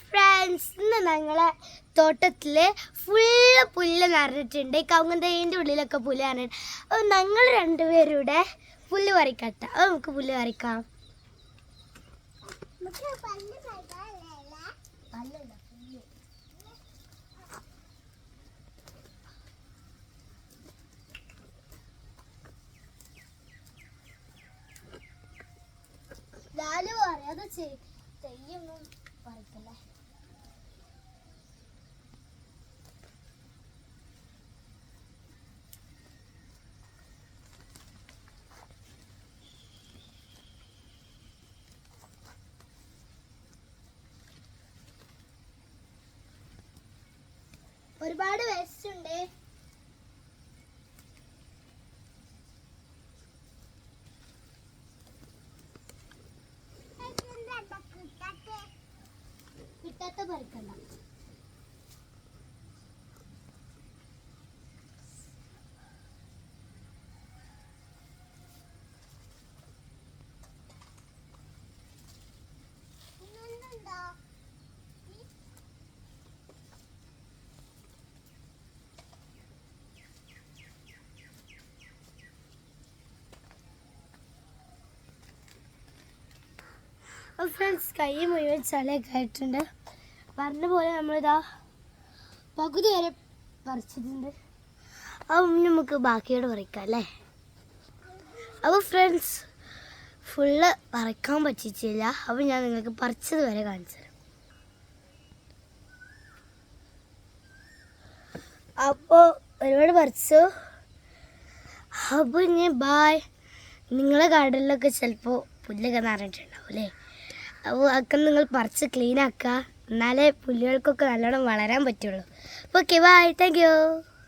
Friends, ഇന്ന് ഞങ്ങളെ തോട്ടത്തില് ഫുള്ള് പുല്ല് നിറഞ്ഞിട്ടുണ്ട്. കവുങ്ങന്തേൻ്റെ ഉള്ളിലൊക്കെ പുല്ല് നിറഞ്ഞിട്ട്. അപ്പോൾ ഞങ്ങൾ രണ്ടുപേരുടെ പുല്ല് പറിക്കട്ടെ. അത് നമുക്ക് പുല്ല് പറിക്കാം. ലാലു പറയാതെ തെയ്യൊന്നും പറിക്കല്ലേ. ഒരുപാട് വേസ്റ്റ് ഉണ്ട്. കിട്ടാത്ത പറിക്കണ്ട. ഫ്രണ്ട്സ്, കൈ മുഴുവൻ ചളിയൊക്കെ ആയിട്ടുണ്ട്. പറഞ്ഞ പോലെ നമ്മളിതാ പകുതി വരെ പറിച്ചിട്ടുണ്ട്. അപ്പം നമുക്ക് ബാക്കിയോട് പറിക്കാം അല്ലേ. അപ്പോൾ ഫ്രണ്ട്സ്, ഫുള്ള് പറിക്കാൻ പറ്റിച്ചില്ല. അപ്പം ഞാൻ നിങ്ങൾക്ക് പറിച്ചത് വരെ കാണിച്ചു തരാം. അപ്പോൾ ഒരുപാട് പറിച്ചു. അപ്പോൾ ഇനി ബായ്. നിങ്ങളെ ഗാർഡനിലൊക്കെ ചിലപ്പോൾ പുല്ലൊക്കെ നിറഞ്ഞിട്ടുണ്ടാവും അല്ലേ. അപ്പോൾ അതൊക്കെ നിങ്ങൾ പറിച്ച് ക്ലീൻ ആക്കുക. എന്നാലേ പുല്ലുകൾക്കൊക്കെ നല്ലോണം വളരാൻ പറ്റുള്ളൂ. Okay, bye. Thank U.